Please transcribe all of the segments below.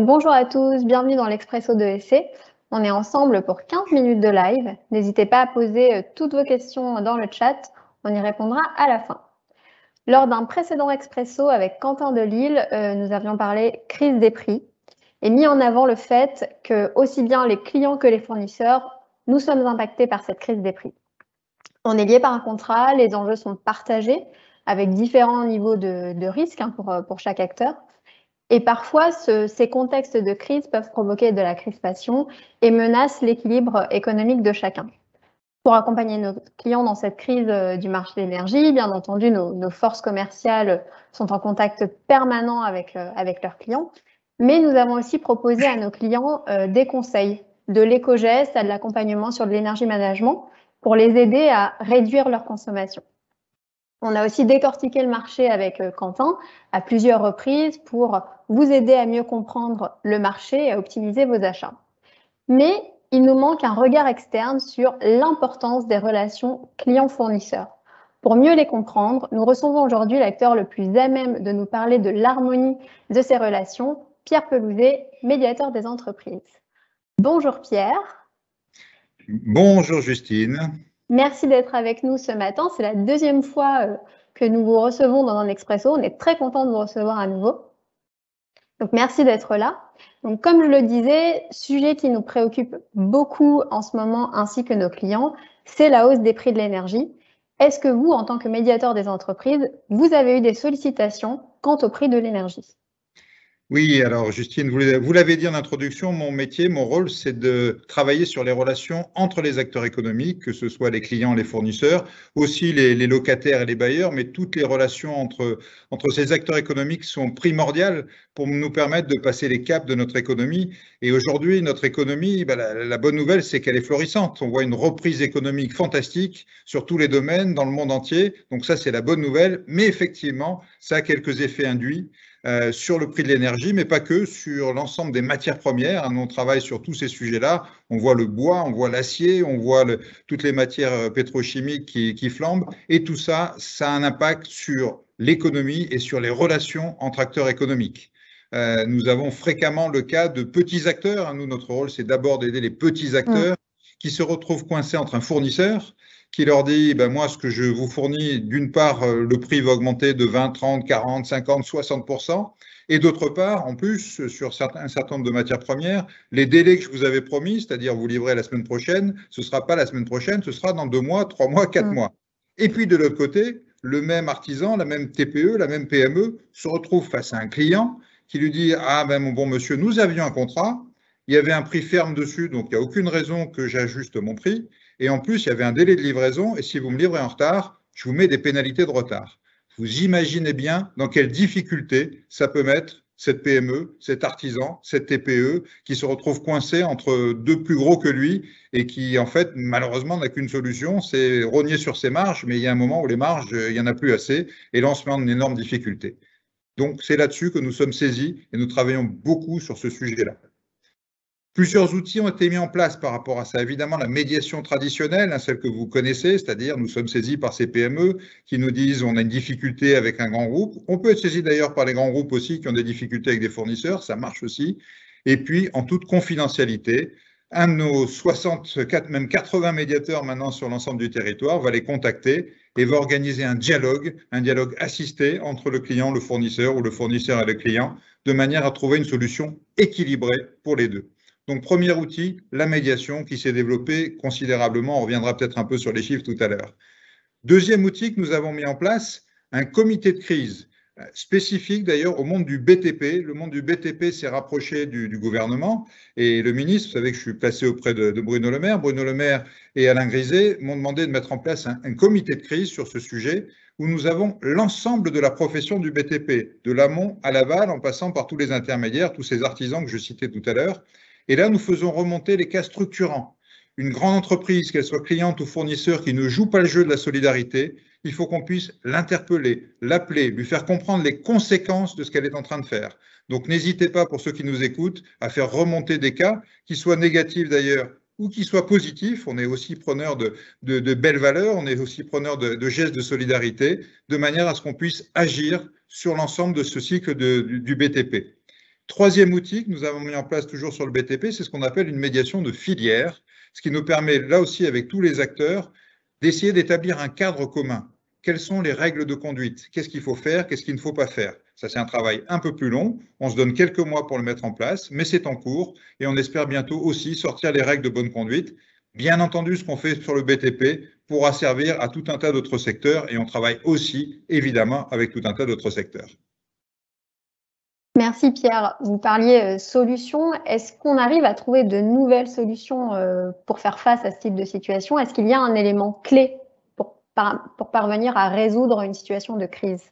Donc bonjour à tous, bienvenue dans l'Expresso de EC. On est ensemble pour 15 minutes de live. N'hésitez pas à poser toutes vos questions dans le chat, on y répondra à la fin. Lors d'un précédent Expresso avec Quentin de Lille, nous avions parlé crise des prix et mis en avant le fait que aussi bien les clients que les fournisseurs, nous sommes impactés par cette crise des prix. On est lié par un contrat, les enjeux sont partagés avec différents niveaux de risque pour chaque acteur. Et parfois, ces contextes de crise peuvent provoquer de la crispation et menacent l'équilibre économique de chacun. Pour accompagner nos clients dans cette crise du marché de l'énergie, bien entendu, nos forces commerciales sont en contact permanent avec leurs clients, mais nous avons aussi proposé à nos clients des conseils, de l'éco-geste à de l'accompagnement sur de l'énergie management pour les aider à réduire leur consommation. On a aussi décortiqué le marché avec Quentin à plusieurs reprises pour vous aider à mieux comprendre le marché et à optimiser vos achats. Mais il nous manque un regard externe sur l'importance des relations clients-fournisseurs. Pour mieux les comprendre, nous recevons aujourd'hui l'acteur le plus à même de nous parler de l'harmonie de ces relations, Pierre Pelouzet, médiateur des entreprises. Bonjour Pierre. Bonjour Justine. Merci d'être avec nous ce matin. C'est la deuxième fois que nous vous recevons dans un Expresso. On est très content de vous recevoir à nouveau. Donc, merci d'être là. Donc, comme je le disais, sujet qui nous préoccupe beaucoup en ce moment, ainsi que nos clients, c'est la hausse des prix de l'énergie. Est-ce que vous, en tant que médiateur des entreprises, vous avez eu des sollicitations quant au prix de l'énergie ? Oui, alors Justine, vous l'avez dit en introduction, mon métier, mon rôle, c'est de travailler sur les relations entre les acteurs économiques, que ce soit les clients, les fournisseurs, aussi les locataires et les bailleurs, mais toutes les relations entre ces acteurs économiques sont primordiales pour nous permettre de passer les caps de notre économie. Et aujourd'hui, notre économie, la bonne nouvelle, c'est qu'elle est florissante. On voit une reprise économique fantastique sur tous les domaines, dans le monde entier. Donc ça, c'est la bonne nouvelle. Mais effectivement, ça a quelques effets induits. Sur le prix de l'énergie, mais pas que, sur l'ensemble des matières premières. On travaille sur tous ces sujets-là. On voit le bois, on voit l'acier, on voit toutes les matières pétrochimiques qui flambent. Et tout ça, ça a un impact sur l'économie et sur les relations entre acteurs économiques. Nous avons fréquemment le cas de petits acteurs. Nous, notre rôle, c'est d'abord d'aider les petits acteurs qui se retrouvent coincés entre un fournisseur qui leur dit, moi, ce que je vous fournis, d'une part, le prix va augmenter de 20, 30, 40, 50, 60%, et d'autre part, en plus, sur un certain nombre de matières premières, les délais que je vous avais promis, c'est-à-dire vous livrer la semaine prochaine, ce ne sera pas la semaine prochaine, ce sera dans 2 mois, 3 mois, 4 mois. Et puis, de l'autre côté, le même artisan, la même TPE, la même PME se retrouve face à un client qui lui dit, ah ben mon bon monsieur, nous avions un contrat, il y avait un prix ferme dessus, donc il n'y a aucune raison que j'ajuste mon prix. Et en plus, il y avait un délai de livraison, et si vous me livrez en retard, je vous mets des pénalités de retard. Vous imaginez bien dans quelle difficulté ça peut mettre cette PME, cet artisan, cette TPE, qui se retrouve coincé entre deux plus gros que lui, et qui, en fait, malheureusement, n'a qu'une solution, c'est rogner sur ses marges, mais il y a un moment où les marges, il n'y en a plus assez, et là, on se met en énorme difficulté. Donc, c'est là-dessus que nous sommes saisis, et nous travaillons beaucoup sur ce sujet-là. Plusieurs outils ont été mis en place par rapport à ça. Évidemment, la médiation traditionnelle, celle que vous connaissez, c'est-à-dire nous sommes saisis par ces PME qui nous disent on a une difficulté avec un grand groupe. On peut être saisi d'ailleurs par les grands groupes aussi qui ont des difficultés avec des fournisseurs, ça marche aussi. Et puis, en toute confidentialité, un de nos 64, même 80 médiateurs maintenant sur l'ensemble du territoire va les contacter et va organiser un dialogue assisté entre le client, le fournisseur ou le fournisseur et le client, de manière à trouver une solution équilibrée pour les deux. Donc, premier outil, la médiation qui s'est développée considérablement. On reviendra peut-être un peu sur les chiffres tout à l'heure. Deuxième outil que nous avons mis en place, un comité de crise spécifique d'ailleurs au monde du BTP. Le monde du BTP s'est rapproché du gouvernement et le ministre, vous savez que je suis placé auprès de Bruno Le Maire. Bruno Le Maire et Alain Griset m'ont demandé de mettre en place un comité de crise sur ce sujet où nous avons l'ensemble de la profession du BTP, de l'amont à l'aval, en passant par tous les intermédiaires, tous ces artisans que je citais tout à l'heure. Et là, nous faisons remonter les cas structurants. Une grande entreprise, qu'elle soit cliente ou fournisseur, qui ne joue pas le jeu de la solidarité, il faut qu'on puisse l'interpeller, l'appeler, lui faire comprendre les conséquences de ce qu'elle est en train de faire. Donc, n'hésitez pas, pour ceux qui nous écoutent, à faire remonter des cas, qui soient négatifs d'ailleurs ou qui soient positifs. On est aussi preneur de belles valeurs, on est aussi preneur de gestes de solidarité, de manière à ce qu'on puisse agir sur l'ensemble de ce cycle du BTP. Troisième outil que nous avons mis en place toujours sur le BTP, c'est ce qu'on appelle une médiation de filière, ce qui nous permet, là aussi avec tous les acteurs, d'essayer d'établir un cadre commun. Quelles sont les règles de conduite? Qu'est-ce qu'il faut faire? Qu'est-ce qu'il ne faut pas faire? Ça, c'est un travail un peu plus long. On se donne quelques mois pour le mettre en place, mais c'est en cours et on espère bientôt aussi sortir les règles de bonne conduite. Bien entendu, ce qu'on fait sur le BTP pourra servir à tout un tas d'autres secteurs et on travaille aussi, évidemment, avec tout un tas d'autres secteurs. Merci Pierre. Vous parliez solutions. Est-ce qu'on arrive à trouver de nouvelles solutions pour faire face à ce type de situation? Est-ce qu'il y a un élément clé pour parvenir à résoudre une situation de crise?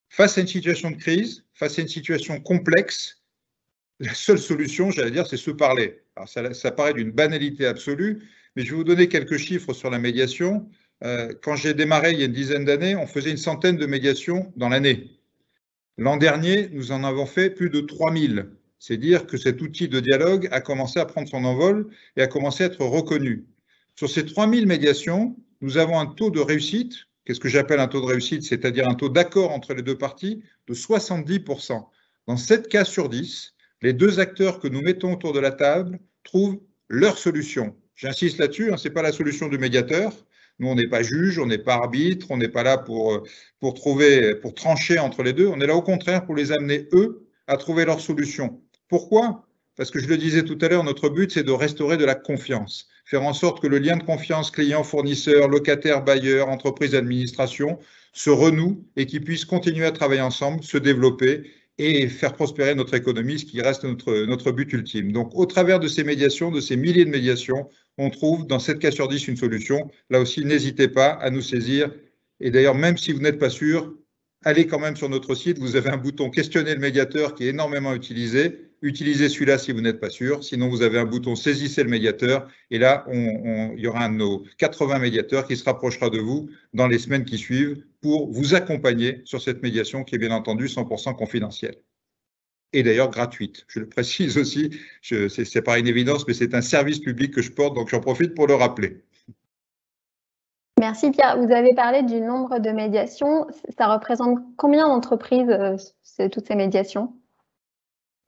Face à une situation de crise, face à une situation complexe, la seule solution, j'allais dire, c'est se parler. Alors ça paraît d'une banalité absolue, mais je vais vous donner quelques chiffres sur la médiation. Quand j'ai démarré il y a une dizaine d'années, on faisait une centaine de médiations dans l'année. L'an dernier, nous en avons fait plus de 3000. C'est dire que cet outil de dialogue a commencé à prendre son envol et a commencé à être reconnu. Sur ces 3000 médiations, nous avons un taux de réussite, qu'est-ce que j'appelle un taux de réussite, c'est-à-dire un taux d'accord entre les deux parties, de 70%. Dans 7 cas sur 10, les deux acteurs que nous mettons autour de la table trouvent leur solution. J'insiste là-dessus, ce n'est pas la solution du médiateur. Nous, on n'est pas juge, on n'est pas arbitre, on n'est pas là pour trancher entre les deux. On est là au contraire pour les amener, eux, à trouver leur solution. Pourquoi? Parce que je le disais tout à l'heure, notre but, c'est de restaurer de la confiance. Faire en sorte que le lien de confiance client, fournisseur, locataire, bailleur, entreprise, administration se renoue et qu'ils puissent continuer à travailler ensemble, se développer et faire prospérer notre économie, ce qui reste notre but ultime. Donc, au travers de ces médiations, de ces milliers de médiations, on trouve dans 7 cas sur 10 une solution. Là aussi, n'hésitez pas à nous saisir. Et d'ailleurs, même si vous n'êtes pas sûr, allez quand même sur notre site. Vous avez un bouton « Questionner le médiateur » qui est énormément utilisé. Utilisez celui-là si vous n'êtes pas sûr. Sinon, vous avez un bouton « Saisissez le médiateur » et là, il y aura un de nos 80 médiateurs qui se rapprochera de vous dans les semaines qui suivent pour vous accompagner sur cette médiation qui est bien entendu 100% confidentielle. Et d'ailleurs gratuite. Je le précise aussi, c'est pas une évidence, mais c'est un service public que je porte, donc j'en profite pour le rappeler. Merci Pierre. Vous avez parlé du nombre de médiations. Ça représente combien d'entreprises, toutes ces médiations?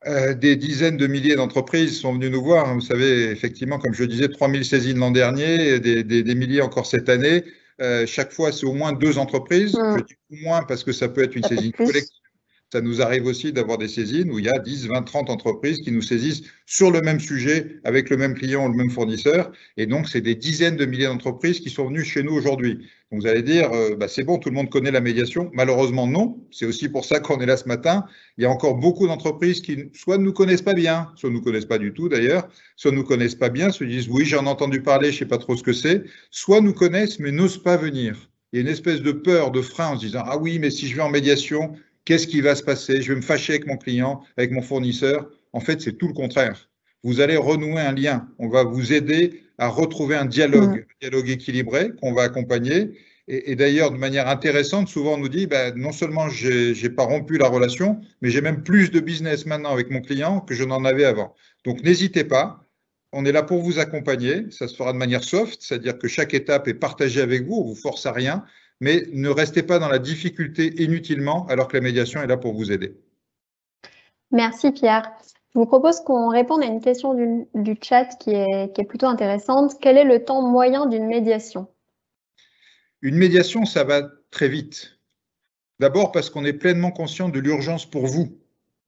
Des dizaines de milliers d'entreprises sont venues nous voir. Vous savez, effectivement, comme je disais, 3000 saisines l'an dernier, des milliers encore cette année. Chaque fois, c'est au moins 2 entreprises. Je dis au moins parce que ça peut être une saisine collective. Ça nous arrive aussi d'avoir des saisines où il y a 10, 20, 30 entreprises qui nous saisissent sur le même sujet, avec le même client ou le même fournisseur. Et donc, c'est des dizaines de milliers d'entreprises qui sont venues chez nous aujourd'hui. Donc, vous allez dire, c'est bon, tout le monde connaît la médiation. Malheureusement, non. C'est aussi pour ça qu'on est là ce matin. Il y a encore beaucoup d'entreprises qui soit ne nous connaissent pas bien, soit ne nous connaissent pas du tout d'ailleurs, soit ne nous connaissent pas bien, se disent, oui, j'en ai entendu parler, je ne sais pas trop ce que c'est, soit nous connaissent mais n'osent pas venir. Il y a une espèce de peur, de frein en se disant, ah oui, mais si je vais en médiation, qu'est-ce qui va se passer? Je vais me fâcher avec mon client, avec mon fournisseur. En fait, c'est tout le contraire. Vous allez renouer un lien. On va vous aider à retrouver un dialogue équilibré qu'on va accompagner. Et d'ailleurs, de manière intéressante, souvent on nous dit, non seulement je n'ai pas rompu la relation, mais j'ai même plus de business maintenant avec mon client que je n'en avais avant. Donc, n'hésitez pas. On est là pour vous accompagner. Ça se fera de manière soft, c'est-à-dire que chaque étape est partagée avec vous. On ne vous force à rien. Mais ne restez pas dans la difficulté inutilement alors que la médiation est là pour vous aider. Merci Pierre. Je vous propose qu'on réponde à une question du chat qui est plutôt intéressante. Quel est le temps moyen d'une médiation? Une médiation, ça va très vite. D'abord parce qu'on est pleinement conscient de l'urgence pour vous.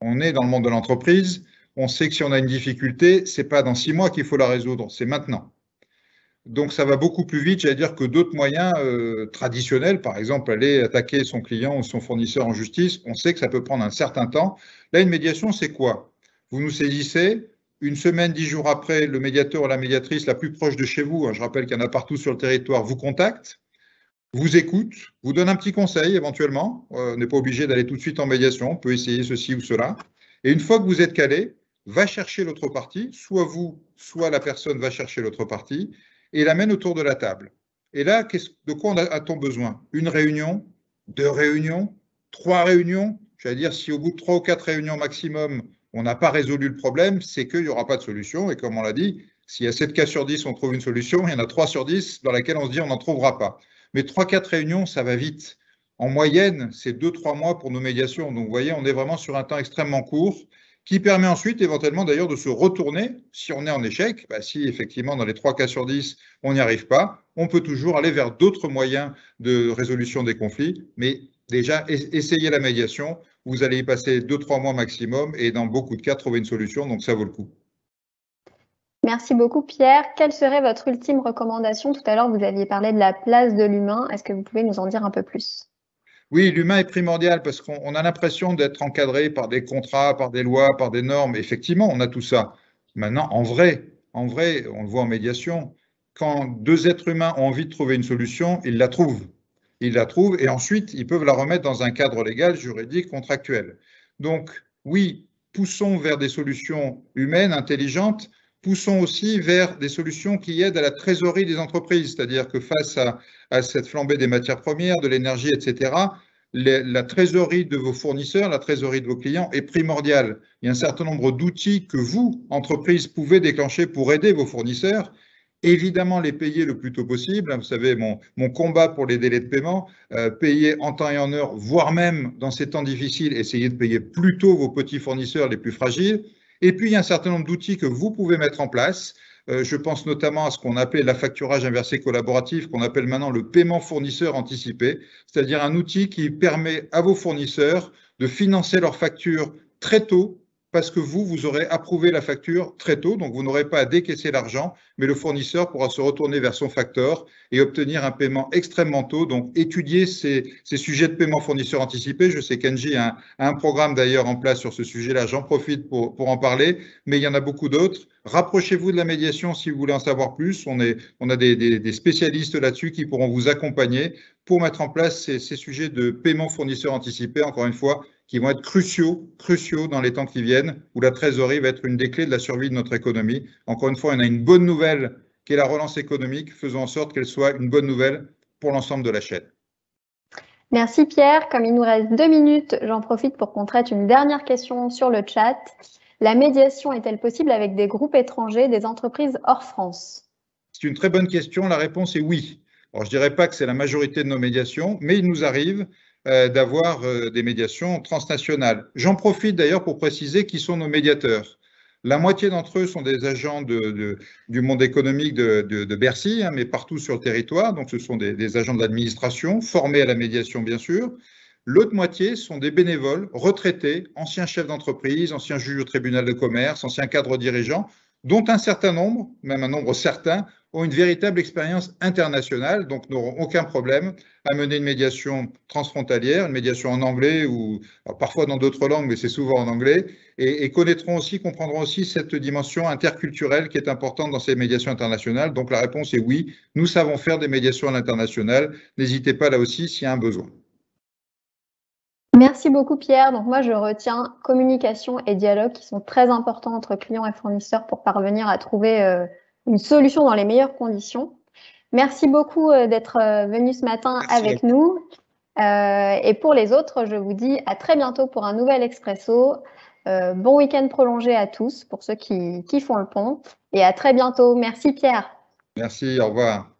On est dans le monde de l'entreprise. On sait que si on a une difficulté, ce n'est pas dans 6 mois qu'il faut la résoudre, c'est maintenant. Donc, ça va beaucoup plus vite, j'allais dire, que d'autres moyens traditionnels. Par exemple, aller attaquer son client ou son fournisseur en justice, on sait que ça peut prendre un certain temps. Là, une médiation, c'est quoi? Vous nous saisissez, une semaine, 10 jours après, le médiateur ou la médiatrice la plus proche de chez vous, je rappelle qu'il y en a partout sur le territoire, vous contacte, vous écoute, vous donne un petit conseil éventuellement. On n'est pas obligé d'aller tout de suite en médiation, on peut essayer ceci ou cela. Et une fois que vous êtes calé, va chercher l'autre partie, soit vous, soit la personne va chercher l'autre partie, et l'amène autour de la table. Et là, de quoi a-t-on besoin? Une réunion, 2 réunions, 3 réunions? J'allais dire, si au bout de 3 ou 4 réunions maximum, on n'a pas résolu le problème, c'est qu'il n'y aura pas de solution. Et comme on l'a dit, s'il y a 7 cas sur 10, on trouve une solution, il y en a 3 sur 10 dans laquelle on se dit on n'en trouvera pas. Mais 3-4 réunions, ça va vite. En moyenne, c'est 2-3 mois pour nos médiations. Donc, vous voyez, on est vraiment sur un temps extrêmement court. qui permet ensuite éventuellement d'ailleurs de se retourner si on est en échec. Si effectivement dans les 3 cas sur 10 on n'y arrive pas, on peut toujours aller vers d'autres moyens de résolution des conflits, mais déjà essayez la médiation, vous allez y passer 2-3 mois maximum et dans beaucoup de cas trouver une solution, donc ça vaut le coup. Merci beaucoup Pierre. Quelle serait votre ultime recommandation? Tout à l'heure vous aviez parlé de la place de l'humain, est-ce que vous pouvez nous en dire un peu plus? Oui, l'humain est primordial parce qu'on a l'impression d'être encadré par des contrats, par des lois, par des normes. Effectivement, on a tout ça. Maintenant, en vrai, on le voit en médiation, quand 2 êtres humains ont envie de trouver une solution, ils la trouvent. Ils la trouvent et ensuite, ils peuvent la remettre dans un cadre légal, juridique, contractuel. Donc, oui, poussons vers des solutions humaines, intelligentes, poussons aussi vers des solutions qui aident à la trésorerie des entreprises, c'est-à-dire que face à cette flambée des matières premières, de l'énergie, etc., la trésorerie de vos fournisseurs, la trésorerie de vos clients est primordiale. Il y a un certain nombre d'outils que vous, entreprises, pouvez déclencher pour aider vos fournisseurs. Évidemment, les payer le plus tôt possible. Vous savez, mon combat pour les délais de paiement, payer en temps et en heure, voire même dans ces temps difficiles, essayer de payer plus tôt vos petits fournisseurs les plus fragiles. Et puis, il y a un certain nombre d'outils que vous pouvez mettre en place. Je pense notamment à ce qu'on appelait l'affacturage inversé collaboratif, qu'on appelle maintenant le paiement fournisseur anticipé, c'est-à-dire un outil qui permet à vos fournisseurs de financer leurs factures très tôt, parce que vous aurez approuvé la facture très tôt, donc vous n'aurez pas à décaisser l'argent, mais le fournisseur pourra se retourner vers son facteur et obtenir un paiement extrêmement tôt. Donc, étudier ces sujets de paiement fournisseur anticipé. Je sais qu'Engie a un programme d'ailleurs en place sur ce sujet-là. J'en profite pour en parler, mais il y en a beaucoup d'autres. Rapprochez-vous de la médiation si vous voulez en savoir plus. On a des spécialistes là-dessus qui pourront vous accompagner pour mettre en place ces sujets de paiement fournisseur anticipé, encore une fois, qui vont être cruciaux dans les temps qui viennent, où la trésorerie va être une des clés de la survie de notre économie. Encore une fois, on a une bonne nouvelle qui est la relance économique. Faisons en sorte qu'elle soit une bonne nouvelle pour l'ensemble de la chaîne. Merci Pierre. Comme il nous reste 2 minutes, j'en profite pour qu'on traite une dernière question sur le chat. La médiation est-elle possible avec des groupes étrangers, des entreprises hors France? C'est une très bonne question. La réponse est oui. Alors, je ne dirais pas que c'est la majorité de nos médiations, mais il nous arrive d'avoir des médiations transnationales. J'en profite d'ailleurs pour préciser qui sont nos médiateurs. La moitié d'entre eux sont des agents du monde économique de Bercy, mais partout sur le territoire. Donc, ce sont des agents de l'administration, formés à la médiation, bien sûr. L'autre moitié sont des bénévoles, retraités, anciens chefs d'entreprise, anciens juges au tribunal de commerce, anciens cadres dirigeants, dont un certain nombre, même un nombre certain, ont une véritable expérience internationale, donc n'auront aucun problème à mener une médiation transfrontalière, une médiation en anglais ou parfois dans d'autres langues, mais c'est souvent en anglais, et comprendront aussi cette dimension interculturelle qui est importante dans ces médiations internationales. Donc la réponse est oui, nous savons faire des médiations à l'international. N'hésitez pas là aussi s'il y a un besoin. Merci beaucoup Pierre. Donc moi je retiens communication et dialogue qui sont très importants entre clients et fournisseurs pour parvenir à trouver une solution dans les meilleures conditions. Merci beaucoup d'être venu ce matin avec nous. Et pour les autres, je vous dis à très bientôt pour un nouvel Expresso. Bon week-end prolongé à tous pour ceux qui font le pont. Et à très bientôt. Merci Pierre. Merci, au revoir.